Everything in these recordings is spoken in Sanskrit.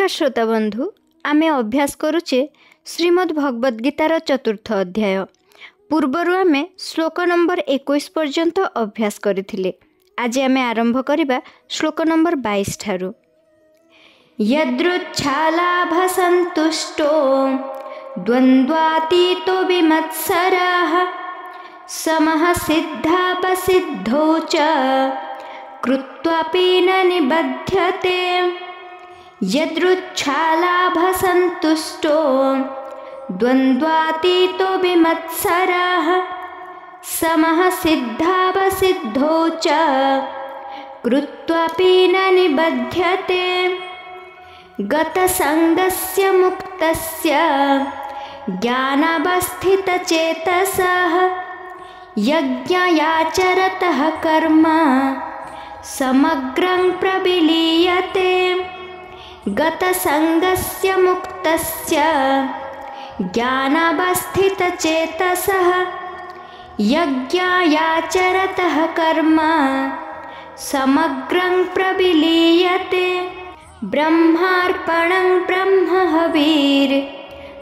श्रोता बंधु आमे अभ्यास करुचे श्रीमद् भगवद गीतार चतुर्थ अध्याय। पूर्वर आमे श्लोक नंबर 21 पर्यंत अभ्यास करिथिले। आज आमे आरंभ करिबा श्लोक नंबर 22 ठारू। यदृच्छालाभसन्तुष्टो द्वन्द्वातीतो विमत्सरः समः सिद्धापसिद्धौ च कृत्वापि न निबध्यते। यदृच्छालाभसन्तुष्टो द्वन्द्वातीतो विमत्सरः समः सिद्धापसिद्धौ च कृत्वापि न निबध्यते। गतसङ्गस्य मुक्तस्य ज्ञानावस्थितचेतसः यज्ञयाचरतः कर्म समग्रं प्रविलीयते। गतसङ्गस्य मुक्तस्य ज्ञानावस्थितचेतसः यज्ञयाचरतः कर्म समग्रं प्रविलीयते। ब्रह्मार्पणं ब्रह्महविर्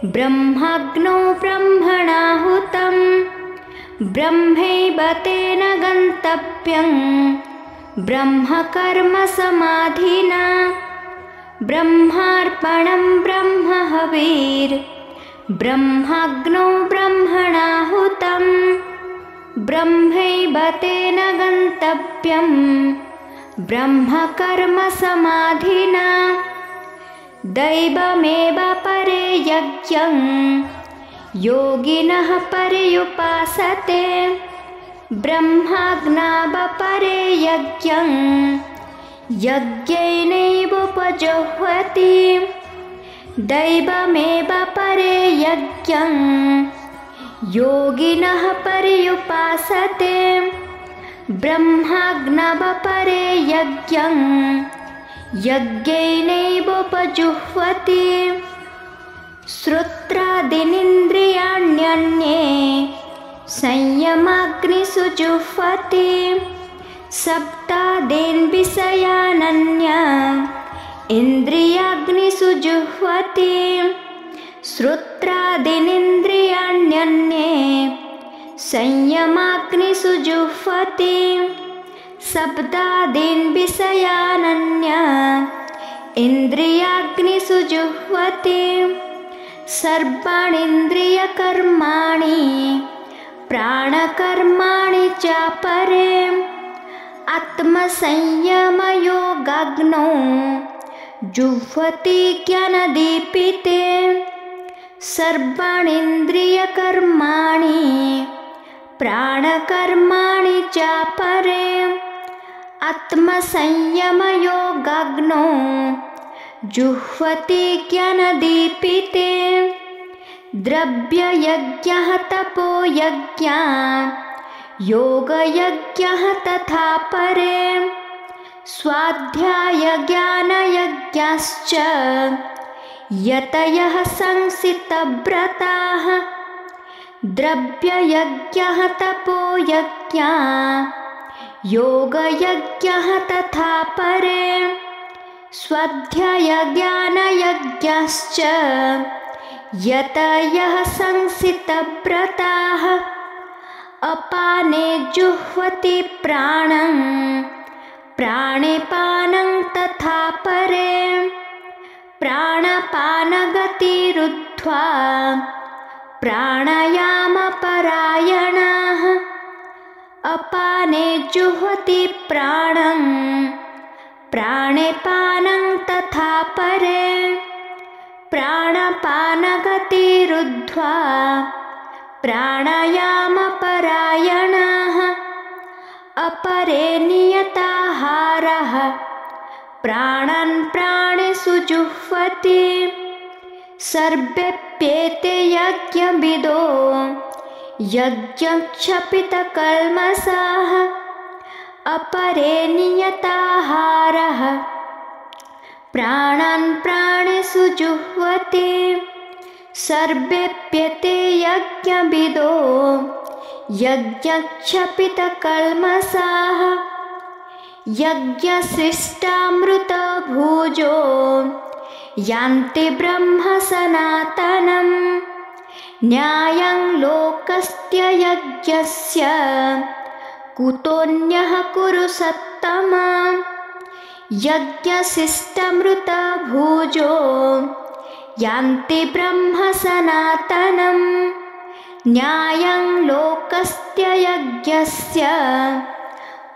ब्रह्माग्नौ ब्रह्मणाहुतं ब्रह्मैव तेन गन्तव्यं ब्रह्मकर्म समाधिना। ब्रह्मार्पणं ब्रह्महविर् ब्रह्माग्नौ ब्रह्मणाहुतं ब्रह्मैव तेन गन्तव्यं ब्रह्मकर्म समाधिना। दैवमेव परे यज्ञं योगिनः पर्युपासते ब्रह्माज्ञावपरे यज्ञं यज्ञेनैवोपजुह्वति। दैवमेव परे यज्ञं योगिनः पर्युपासते ब्रह्माज्ञावपरे यज्ञं यज्ञेनैवोपजुह्वति। श्रोत्रादीनिन्द्रियाण्यन्ये संयमाग्निषु जुह्वति सप्तादीन् विषयानन्य इन्द्रियाग्निषु जुह्वति। श्रोत्रादीनिन्द्रियाण्यन्ये संयमाग्निषु जुह्वति शब्दादीन् विषयानन्य इन्द्रियाग्निषु जुह्वति। सर्वाणीन्द्रियकर्माणि प्राणकर्माणि चापरे आत्मसंयमयोगाग्नौ जुह्वति ज्ञानदीपिते। सर्वाणीन्द्रियकर्माणि प्राणकर्माणि चापरे आत्मसंयमयोगाग्नौ जुह्वति ज्ञानदीपिते। द्रव्ययज्ञः तपोयज्ञः योगयज्ञः तथा परे स्वाध्यायज्ञानयज्ञश्च यतयः संसितव्रताः। द्रव्ययज्ञः तपोयज्ञः योगयज्ञः तथा परे स्वाध्यायज्ञानयज्ञश्च यतयः संसितव्रताः। अपाने जुह्वति प्राणं प्राणे पानं तथा परे प्राणपानगतिरुद्ध्वा प्राणायामपरायणाः। अपाने जुह्वति प्राणं प्राणे पानं तथा परे प्राणपानगतिरुद्ध्वा प्राणायामपरायणाः। अपरे नियताहारः प्राणान् प्राणेषु जुह्वति सर्वेप्येते यज्ञविदो यज्ञक्षपितकल्मषाः। अपरे नियताहारः प्राणान् प्राणेषु जुह्वति सर्वेप्येते यज्ञविदो यज्ञक्षपितकल्मषाः। यज्ञशिष्टामृतभुजो यान्ति ब्रह्म सनातनं न्यायं लोकस्त्ययज्ञस्य कुतोऽन्यः कुरु सत्तमा यज्ञशिष्टमृतभुजो यान्ति ब्रह्म सनातनं न्यायं लोकस्त्ययज्ञस्य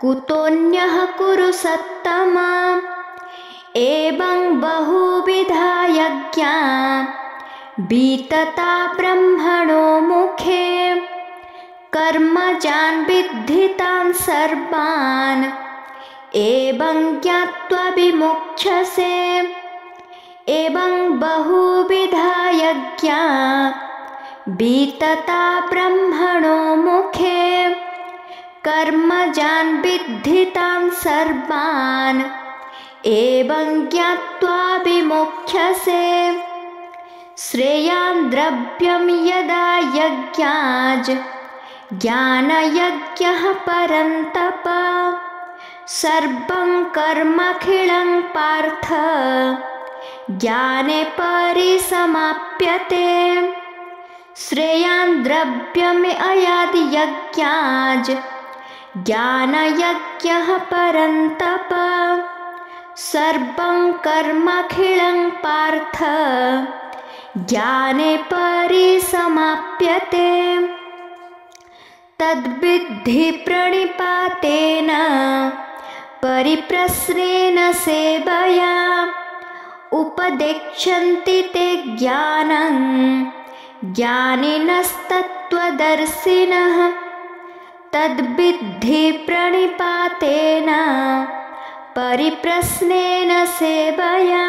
कुतोऽन्यः कुरु सत्तमा एवं बहुविधा यज्ञा वितता ब्रह्मणो मुखे कर्मजान् विद्धितान् सर्वान् एवं ज्ञात्वा विमुक्षसे एवं बहुविधा यज्ञा वितता ब्रह्मणो मुखे कर्मजान् विद्धितान् सर्वान् एवं ज्ञात्वा विमुक्षसे श्रेयान् द्रव्यं यदा यज्ञाज् ज्ञानयज्ञः परन्तप सर्वं कर्मखिलं पार्थ ज्ञाने परिसमाप्यते श्रेयान् द्रव्यम् अयाद् यज्ञाज् ज्ञानयज्ञः परन्तप सर्वं कर्मखिलं पार्थ ज्ञाने परिसमाप्यते तद्विद्धि प्रणिपातेन परिप्रश्नेन सेवया उपदेक्षन्ति ते ज्ञानं ज्ञानिनस्तत्त्वदर्शिनः तद्विद्धि प्रणिपातेन परिप्रश्नेन सेवया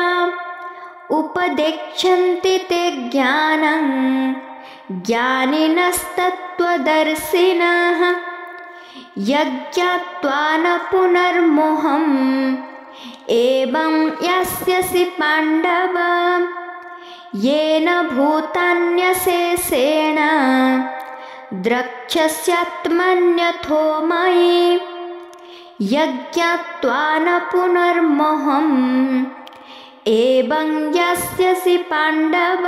उपदेक्षन्ति ते ज्ञानं ज्ञानिनस्तत्त्वदर्शिनः यज्ञात्वा न पुनर्मोहम् एवं यास्यसि पाण्डव येन भूतान्यशेषेण द्रक्ष्यस्यात्मन्यथो मयि यज्ञात्वा न पुनर्मोहम् एवं यास्यसि पाण्डव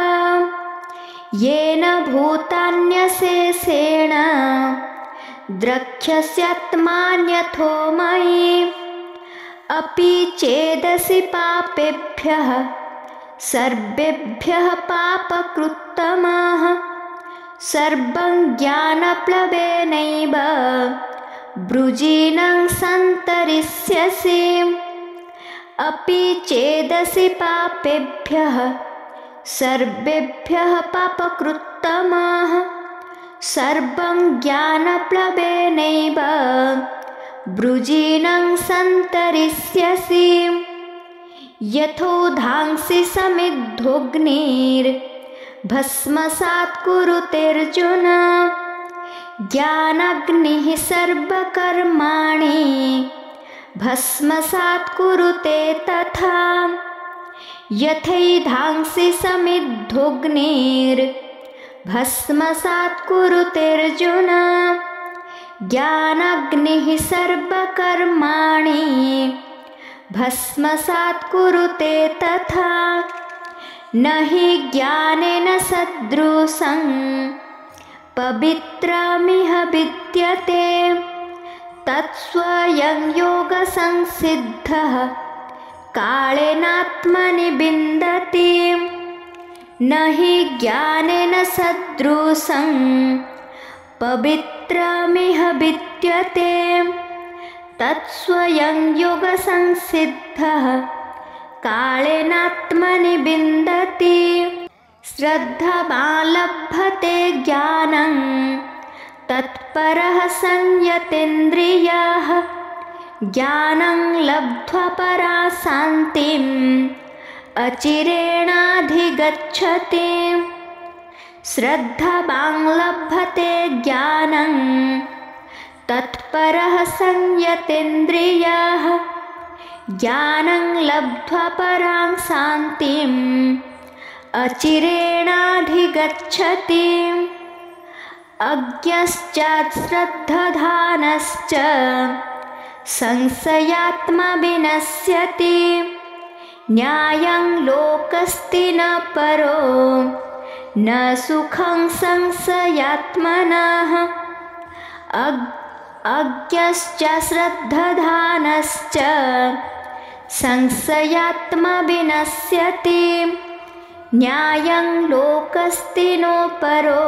येन भूतान्यशेषेण द्रक्ष्यस्यात्मन्यथो मयि अपि चेदसि पापेभ्यः सर्वेभ्यः पापकृत्तमः सर्वं ज्ञानप्लवेनैव वृजिनं सन्तरिष्यसि अपि चेदसि पापेभ्यः सर्वेभ्यः पापकृत्तमः सर्वं ज्ञानप्लवेनैव वृजिनं सन्तरिष्यसि यथोधांसि समिद्धोऽग्निर्भस्मसात् कुरुतेऽर्जुन ज्ञानाग्निः सर्वकर्माणि भस्मसात् कुरुते तथा यथैधांसि समिद्धोऽग्निर्भस्मसात् कुरुतेऽर्जुन ज्ञानाग्निः सर्वकर्माणि भस्मसात् कुरुते तथा न हि ज्ञानेन सदृशं पवित्रमिह विद्यते तत्स्वयं योगसंसिद्धः कालेनात्मनि विन्दति न हि ज्ञानेन सदृशं पवित्रमिह विद्यते तत्स्वयं योगसंसिद्धः कालेनात्मनि विन्दति श्रद्धावान् लभते ज्ञानं तत्परः संयतेन्द्रियः ज्ञानं लब्ध्वा परा शान्तिम् अचिरेणाधिगच्छति श्रद्धावान् लभते ज्ञानं तत्परः संयतेन्द्रियः ज्ञानं लब्ध्वा परां शान्तिम् अचिरेणाधिगच्छति अज्ञश्चात् श्रद्धधानश्च संशयात्मा विनश्यति न्यायं लोकस्ति न परो न सुखं संशयात्मनः अज्ञश्च श्रद्धधानश्च संशयात्मा विनश्यति न्यायं लोकस्ति नो परो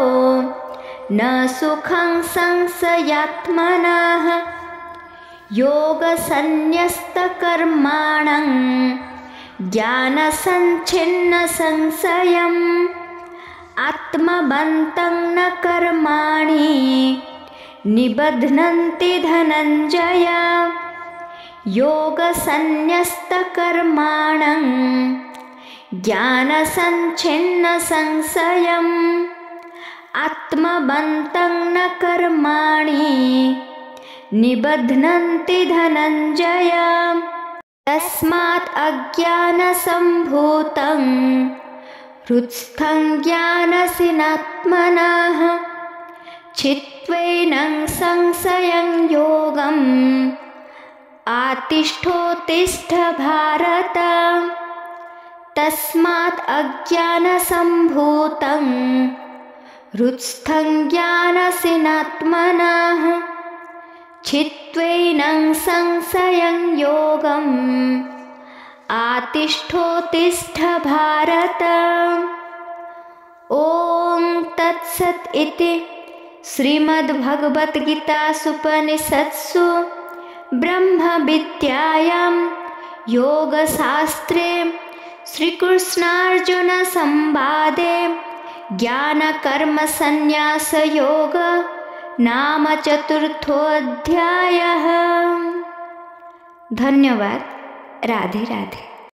न सुखं संशयात्मनः योगसन्न्यस्तकर्माणं ज्ञानसञ्छिन्नसंशयम् आत्मबन्तं न कर्माणि निबध्नन्ति धनञ्जय योगसन्न्यस्तकर्माणं ज्ञानसञ्छिन्नसंशयम् आत्मबन्तं न कर्माणि निबध्नन्ति धनञ्जय तस्मात् अज्ञानसम्भूतं हृत्स्थं ज्ञानसिनात्मनः चित्त्वैनं संशयं योगम् आतिष्ठोत्तिष्ठ भारत तस्मात् अज्ञानसम्भूतं हृत्स्थं ज्ञानसिनात्मनः चित्त्वैनं संशयं योगम् आतिष्ठोत्तिष्ठ भारत। ॐ तत्सत् इति श्रीमद्भगवद्गीतासूपनिषत्सु ब्रह्मविद्यायां योगशास्त्रे श्रीकृष्णार्जुनसंवादे ज्ञानकर्मसन्न्यासयोग नाम 4थोऽध्यायः। धन्यवाद। राधे राधे।